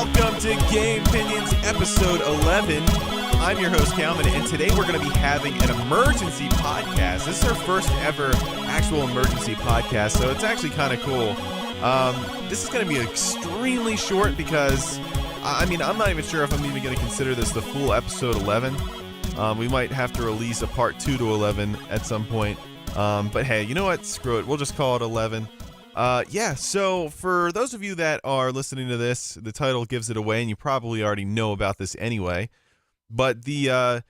Welcome to Gamepinions episode 11. I'm your host, Calvin, and today we're going to be having an emergency podcast. This is our first ever actual emergency podcast, so it's actually kind of cool. This is going to be extremely short because, I'm not even sure if I'm even going to consider this the full episode 11. We might have to release a part 2 to 11 at some point. But hey, you know what? Screw it. We'll just call it 11. So for those of you that are listening to this, the title gives it away, and you probably already know about this anyway. But the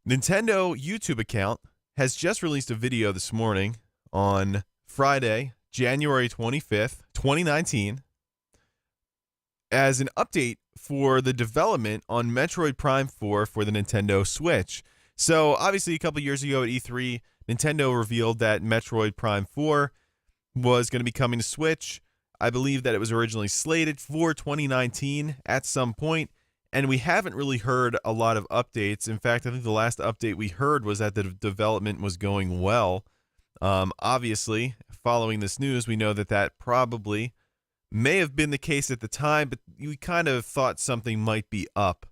Nintendo YouTube account has just released a video this morning on Friday, January 25th, 2019, as an update for the development on Metroid Prime 4 for the Nintendo Switch. So obviously a couple years ago at E3, Nintendo revealed that Metroid Prime 4 was going to be coming to Switch. I believe that it was originally slated for 2019 at some point, and we haven't really heard a lot of updates. In fact, I think the last update we heard was that the development was going well. Obviously, following this news, we know that that probably may have been the case at the time, but we kind of thought something might be up.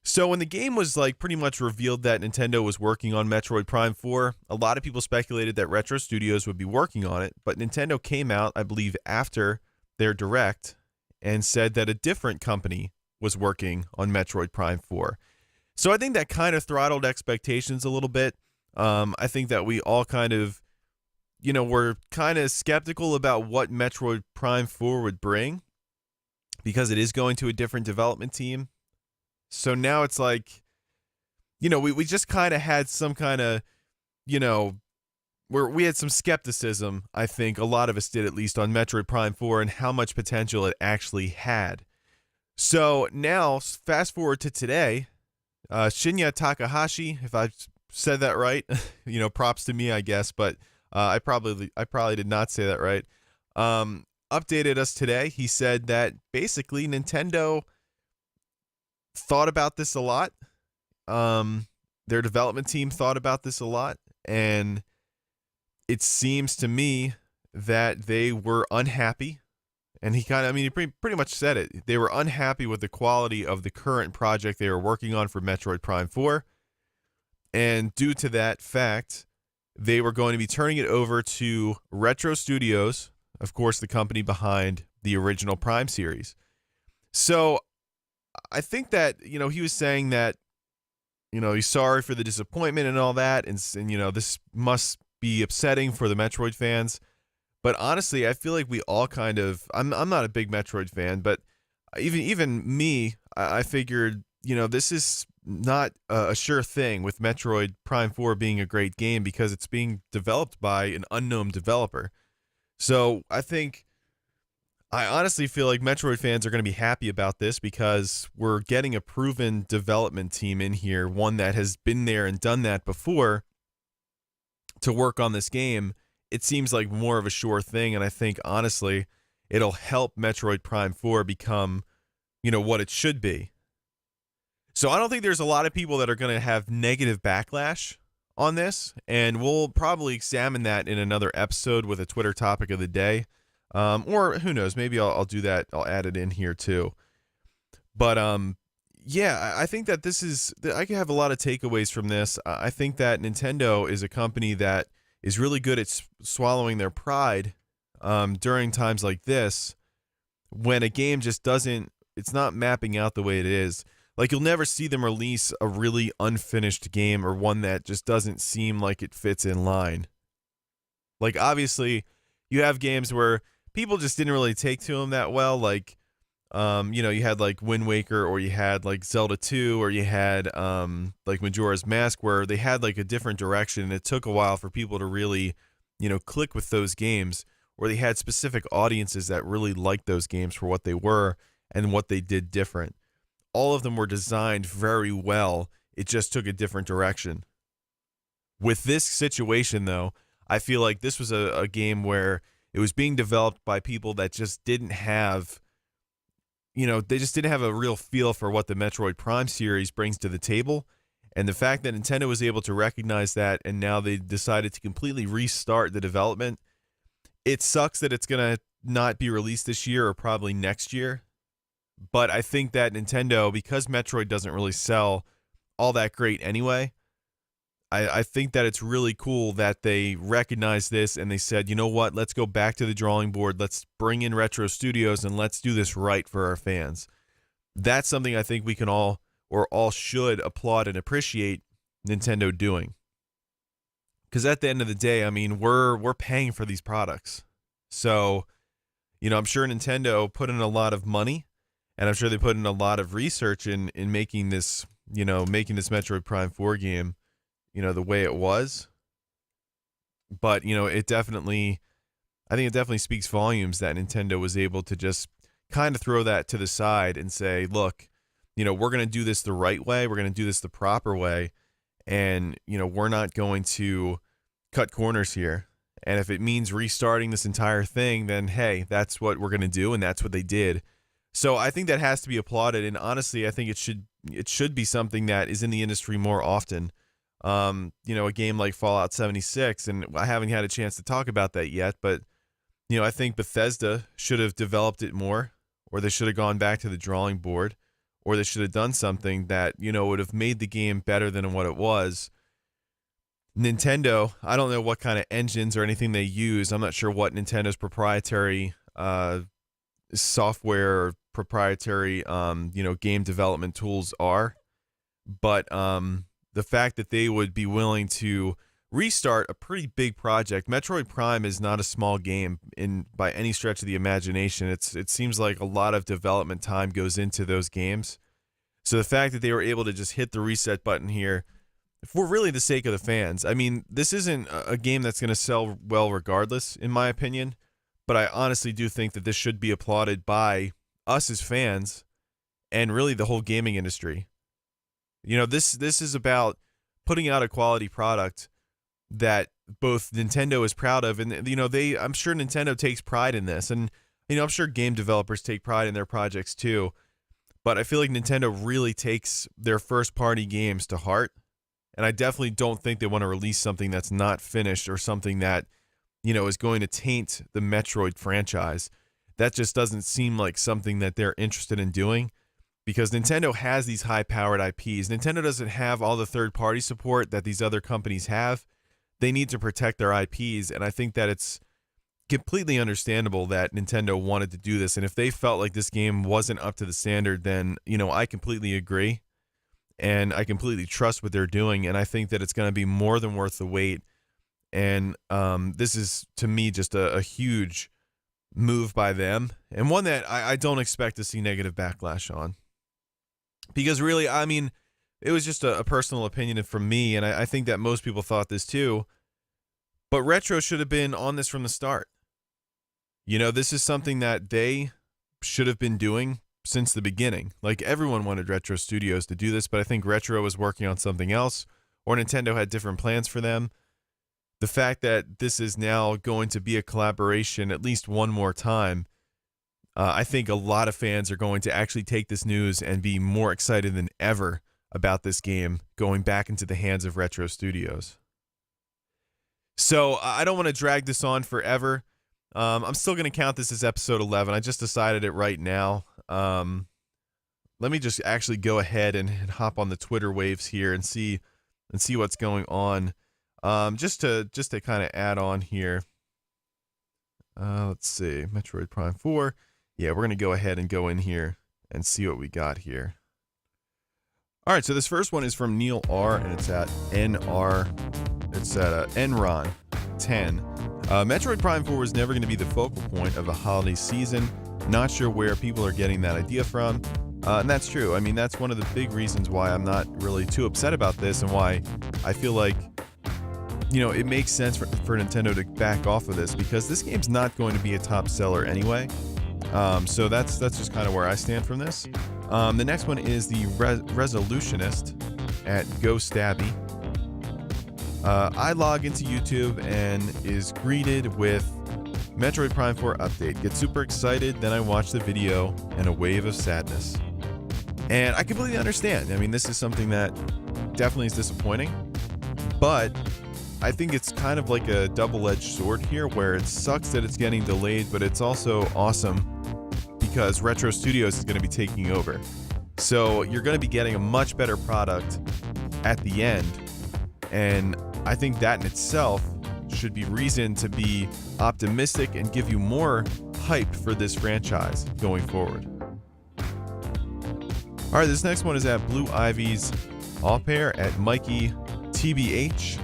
So when the game was pretty much revealed that Nintendo was working on Metroid Prime 4, a lot of people speculated that Retro Studios would be working on it, but Nintendo came out, I believe, after their Direct and said that a different company was working on Metroid Prime 4. So I think that kind of throttled expectations a little bit. I think that we all kind of, were kind of skeptical about what Metroid Prime 4 would bring because it is going to a different development team. So now it's we just kind of had some kind of, where we had some skepticism, I think a lot of us did at least, on Metroid Prime 4 and how much potential it actually had. So now, fast forward to today, Shinya Takahashi, if I've said that right, props to me, I guess, but I probably did not say that right, updated us today. He said that basically Nintendo thought about this a lot. Their development team thought about this a lot, and it seems to me that they were unhappy. And he pretty much said it. They were unhappy with the quality of the current project they were working on for Metroid Prime 4. And due to that fact, they were going to be turning it over to Retro Studios, of course, the company behind the original Prime series. So I think that, he was saying that, he's sorry for the disappointment and all that. And this must be upsetting for the Metroid fans. But honestly, I feel like we all kind of, I'm not a big Metroid fan, but even me, I figured, this is not a sure thing with Metroid Prime 4 being a great game because it's being developed by an unknown developer. So I honestly feel like Metroid fans are going to be happy about this because we're getting a proven development team in here, one that has been there and done that before to work on this game. It seems like more of a sure thing, and I think, honestly, it'll help Metroid Prime 4 become, what it should be. So I don't think there's a lot of people that are going to have negative backlash on this, and we'll probably examine that in another episode with a Twitter topic of the day. Or who knows, maybe I'll do that. I'll add it in here too. But I think that I can have a lot of takeaways from this. I think that Nintendo is a company that is really good at swallowing their pride during times like this, when a game just it's not mapping out the way it is. You'll never see them release a really unfinished game or one that just doesn't seem like it fits in line. Obviously, you have games where people just didn't really take to them that well. You had Wind Waker, or you had Zelda 2, or you had Majora's Mask, where they had a different direction, and it took a while for people to really, click with those games, or they had specific audiences that really liked those games for what they were and what they did different. All of them were designed very well. It just took a different direction. With this situation, though, I feel like this was a game where it was being developed by people that just didn't have, they just didn't have a real feel for what the Metroid Prime series brings to the table. And the fact that Nintendo was able to recognize that, and now they decided to completely restart the development, it sucks that it's going to not be released this year or probably next year. But I think that Nintendo, because Metroid doesn't really sell all that great anyway, I think that it's really cool that they recognize this and they said, you know what, let's go back to the drawing board. Let's bring in Retro Studios and let's do this right for our fans. That's something I think we can all should applaud and appreciate Nintendo doing. Because at the end of the day, I mean, we're paying for these products. So, I'm sure Nintendo put in a lot of money, and I'm sure they put in a lot of research in making this, making this Metroid Prime 4 game, the way it was. But, I think it definitely speaks volumes that Nintendo was able to just kind of throw that to the side and say, look, we're going to do this the right way. We're going to do this the proper way. And, we're not going to cut corners here. And if it means restarting this entire thing, then, hey, that's what we're going to do. And that's what they did. So I think that has to be applauded. And honestly, I think it should be something that is in the industry more often. A game like Fallout 76, and I haven't had a chance to talk about that yet, but, I think Bethesda should have developed it more, or they should have gone back to the drawing board, or they should have done something that, would have made the game better than what it was. Nintendo, I don't know what kind of engines or anything they use. I'm not sure what Nintendo's proprietary software or proprietary, game development tools are. But the fact that they would be willing to restart a pretty big project. Metroid Prime is not a small game by any stretch of the imagination. It seems like a lot of development time goes into those games. So the fact that they were able to just hit the reset button here for really the sake of the fans. I mean, this isn't a game that's going to sell well regardless, in my opinion. But I honestly do think that this should be applauded by us as fans and really the whole gaming industry. This is about putting out a quality product that both Nintendo is proud of, and I'm sure Nintendo takes pride in this, and I'm sure game developers take pride in their projects too. But I feel like Nintendo really takes their first party games to heart, and I definitely don't think they want to release something that's not finished or something that is going to taint the Metroid franchise. That just doesn't seem like something that they're interested in doing. Because Nintendo has these high-powered IPs. Nintendo doesn't have all the third-party support that these other companies have. They need to protect their IPs, and I think that it's completely understandable that Nintendo wanted to do this. And if they felt like this game wasn't up to the standard, then, I completely agree. And I completely trust what they're doing, and I think that it's going to be more than worth the wait. And this is, to me, just a huge move by them, and one that I don't expect to see negative backlash on. Because really, I mean, it was just a personal opinion from me, and I think that most people thought this too. But Retro should have been on this from the start. This is something that they should have been doing since the beginning. Like, everyone wanted Retro Studios to do this, but I think Retro was working on something else, or Nintendo had different plans for them. The fact that this is now going to be a collaboration at least one more time, I think a lot of fans are going to actually take this news and be more excited than ever about this game going back into the hands of Retro Studios. So I don't want to drag this on forever. I'm still going to count this as episode 11. I just decided it right now. Let me just actually go ahead and hop on the Twitter waves here and see what's going on. Just to kind of add on here. Let's see, Metroid Prime 4. Yeah, we're going to go ahead and go in here and see what we got here. All right, so this first one is from Neil R, and it's at Enron 10. Metroid Prime 4 was never going to be the focal point of the holiday season. Not sure where people are getting that idea from. And that's true. I mean, that's one of the big reasons why I'm not really too upset about this, and why I feel like, it makes sense for Nintendo to back off of this, because this game's not going to be a top seller anyway. So that's just kind of where I stand from this. The next one is the Resolutionist at GoStabby. I log into YouTube and is greeted with Metroid Prime 4 update. Get super excited, then I watch the video and a wave of sadness. And I completely understand. I mean, this is something that definitely is disappointing, but I think it's kind of like a double-edged sword here, where it sucks that it's getting delayed, but it's also awesome because Retro Studios is going to be taking over. So you're going to be getting a much better product at the end. And I think that in itself should be reason to be optimistic and give you more hype for this franchise going forward. All right, this next one is at Blue Ivy's All Pair at Mikey TBH.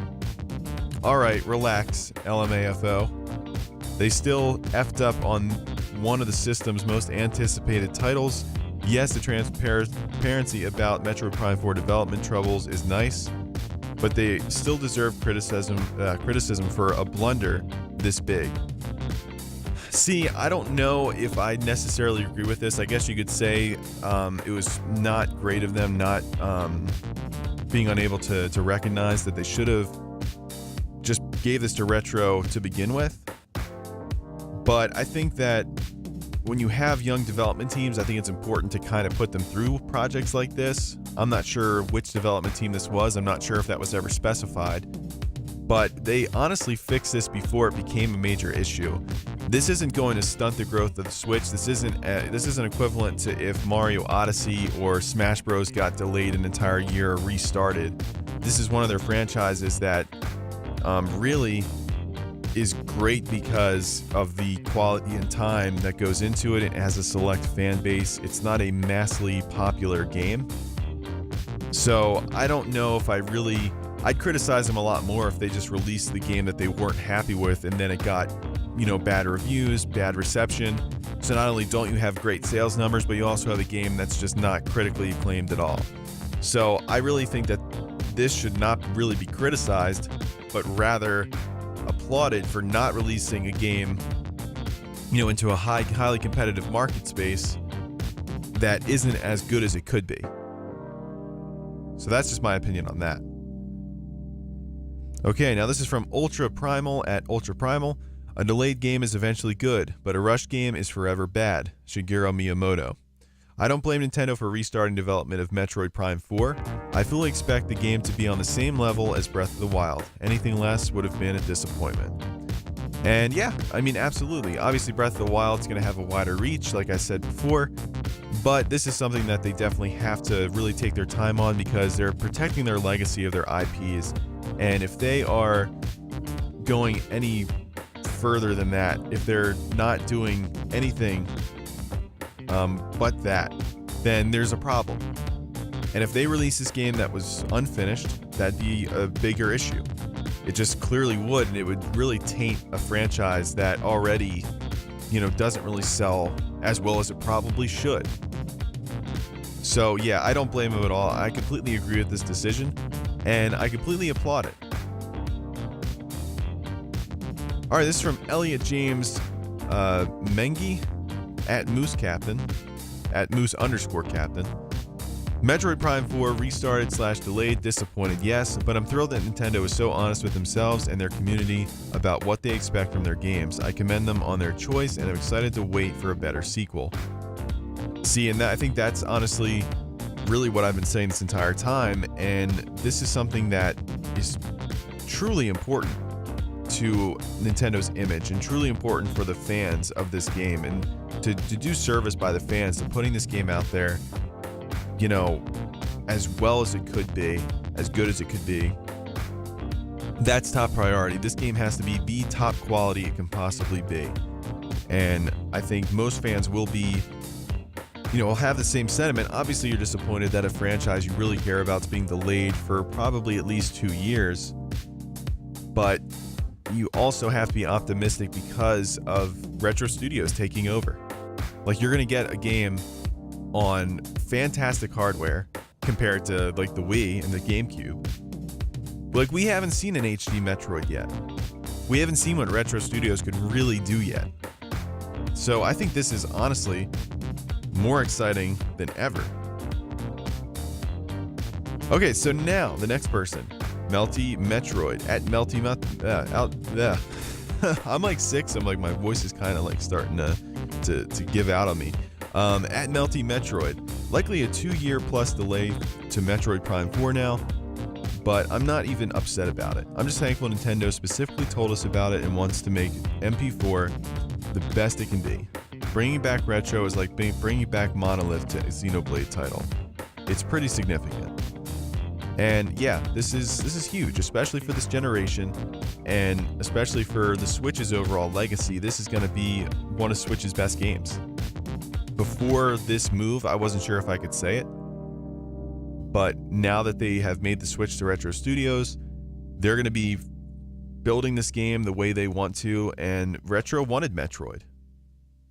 All right, relax, LMAFO. They still effed up on one of the system's most anticipated titles. Yes, the transparency about Metroid Prime 4 development troubles is nice, but they still deserve criticism for a blunder this big. See, I don't know if I necessarily agree with this. I guess you could say it was not great of them not being unable to recognize that they should have just gave this to Retro to begin with. But I think that when you have young development teams, I think it's important to kind of put them through projects like this. I'm not sure which development team this was. I'm not sure if that was ever specified. But they honestly fixed this before it became a major issue. This isn't going to stunt the growth of the Switch. This isn't equivalent to if Mario Odyssey or Smash Bros. Got delayed an entire year or restarted. This is one of their franchises that really is great because of the quality and time that goes into it. It has a select fan base. It's not a massively popular game. So I don't know if I'd criticize them a lot more if they just released the game that they weren't happy with and then it got, bad reviews, bad reception. So not only don't you have great sales numbers, but you also have a game that's just not critically acclaimed at all. So I really think that this should not really be criticized, but rather applauded for not releasing a game, into a highly competitive market space that isn't as good as it could be. So that's just my opinion on that. Okay, now this is from Ultra Primal at Ultra Primal. A delayed game is eventually good, but a rushed game is forever bad. Shigeru Miyamoto. I don't blame Nintendo for restarting development of Metroid Prime 4. I fully expect the game to be on the same level as Breath of the Wild. Anything less would have been a disappointment. And yeah, absolutely. Obviously, Breath of the Wild is going to have a wider reach, like I said before, but this is something that they definitely have to really take their time on because they're protecting their legacy of their IPs. And if they are going any further than that, if they're not doing anything but that, then there's a problem. And if they release this game that was unfinished, that'd be a bigger issue. It just clearly would, and it would really taint a franchise that already, doesn't really sell as well as it probably should. So yeah, I don't blame them at all. I completely agree with this decision, and I completely applaud it. All right, this is from Elliot James Mengi at Moose Captain, at Moose_Captain. Metroid Prime 4 restarted/delayed, disappointed, yes, but I'm thrilled that Nintendo is so honest with themselves and their community about what they expect from their games. I commend them on their choice, and I'm excited to wait for a better sequel. See, and I think that's honestly really what I've been saying this entire time, and this is something that is truly important to Nintendo's image and truly important for the fans of this game, and to do service by the fans, to putting this game out there, as well as it could be, as good as it could be. That's top priority. This game has to be the top quality it can possibly be. And I think most fans will be, will have the same sentiment. Obviously, you're disappointed that a franchise you really care about is being delayed for probably at least 2 years. But you also have to be optimistic because of Retro Studios taking over. Like, you're going to get a game on fantastic hardware compared to like the Wii and the GameCube. Like, we haven't seen an HD Metroid yet. We haven't seen what Retro Studios could really do yet. So I think this is honestly more exciting than ever. Okay, so now the next person, Melty Metroid at Melty I'm like 6. I'm like, my voice is kind of like starting to give out on me. At Melty Metroid, likely a 2-year plus delay to Metroid Prime 4 now, but I'm not even upset about it. I'm just thankful Nintendo specifically told us about it and wants to make MP4 the best it can be. Bringing back Retro is like bringing back Monolith to a Xenoblade title. It's pretty significant. And yeah, this is huge, especially for this generation, and especially for the Switch's overall legacy. This is going to be one of Switch's best games. Before this move, I wasn't sure if I could say it, but now that they have made the switch to Retro Studios, they're going to be building this game the way they want to, and Retro wanted Metroid.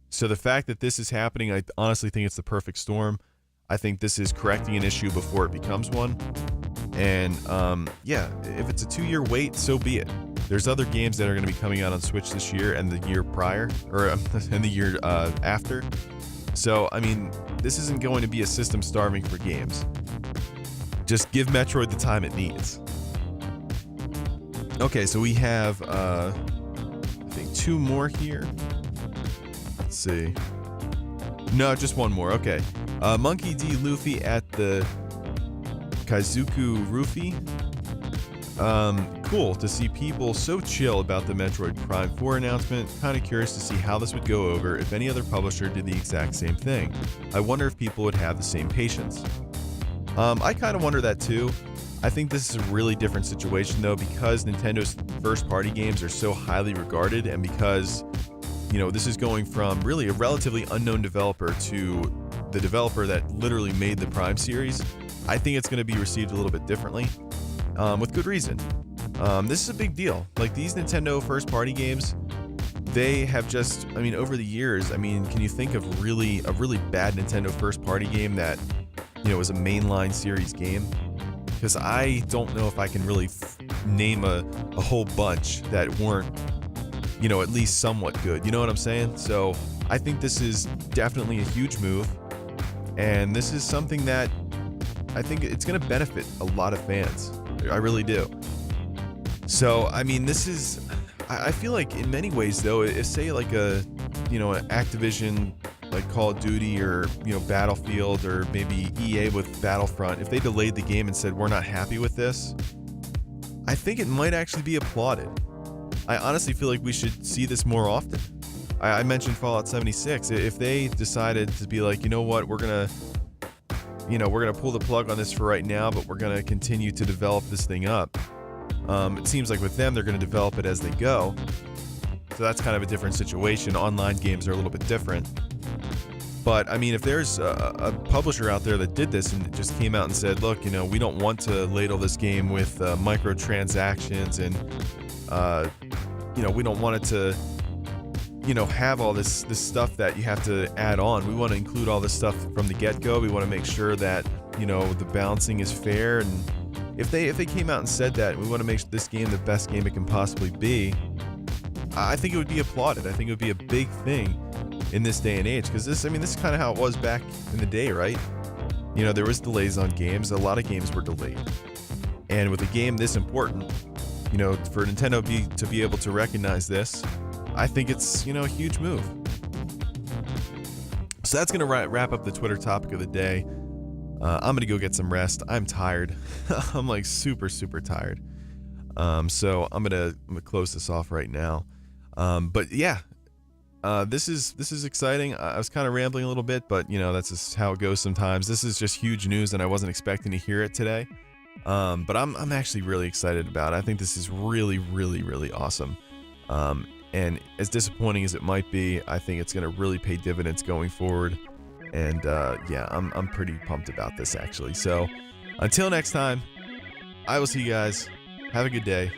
So the fact that this is happening, I honestly think it's the perfect storm. I think this is correcting an issue before it becomes one. And yeah, if it's a 2-year wait, so be it. There's other games that are going to be coming out on Switch this year and the year prior, or and the year after. So, I mean, this isn't going to be a system starving for games. Just give Metroid the time it needs. Okay, so we have, I think 2 more here. Let's see. No, just 1 more. Okay. Monkey D. Luffy at the Kaizuku Rufy. Cool to see people so chill about the Metroid Prime 4 announcement. Kind of curious to see how this would go over if any other publisher did the exact same thing. I wonder if people would have the same patience. I kind of wonder that too. I think this is a really different situation though, because Nintendo's first-party games are so highly regarded, and because, you know, this is going from really a relatively unknown developer to the developer that literally made the Prime series. I think it's going to be received a little bit differently, with good reason. This is a big deal. Like, these Nintendo first-party games, they have just, I mean, over the years, I mean, can you think of a really bad Nintendo first-party game that, you know, was a mainline series game? Because I don't know if I can really name a whole bunch that weren't, you know, at least somewhat good. You know what I'm saying? So I think this is definitely a huge move, and this is something that I think it's going to benefit a lot of fans. I really do. So, I mean, this is, I feel like in many ways though, if say like a, you know, an Activision like Call of Duty, or, you know, Battlefield, or maybe EA with Battlefront, if they delayed the game and said, we're not happy with this, I think it might actually be applauded. I honestly feel like we should see this more often. I mentioned Fallout 76. If they decided to be like, you know what, we're gonna pull the plug on this for right now, but we're gonna continue to develop this thing up. It seems like with them, they're gonna develop it as they go. So that's kind of a different situation. Online games are a little bit different. But I mean, if there's a publisher out there that did this and just came out and said, look, you know, we don't want to ladle this game with microtransactions, and you know, we don't want it to, you know, have all this stuff that you have to add on. We want to include all this stuff from the get-go. We want to make sure that, you know, the balancing is fair. And if they came out and said that, we want to make this game the best game it can possibly be, I think it would be applauded. I think it would be a big thing in this day and age, because this is kind of how it was back in the day, right? You know, there was delays on games. A lot of games were delayed, and with a game this important, you know, for Nintendo to be able to recognize this, I think it's, you know, a huge move. So that's gonna wrap up the Twitter topic of the day. I'm gonna go get some rest. I'm tired. I'm like super tired. So I'm gonna close this off right now. But yeah. This is exciting. I was kind of rambling a little bit, but you know, that's just how it goes sometimes. This is just huge news, and I wasn't expecting to hear it today. But I'm actually really excited about it. I think this is really awesome. And as disappointing as it might be, I think it's going to really pay dividends going forward. And yeah, I'm pretty pumped about this actually. So until next time, I will see you guys. Have a good day.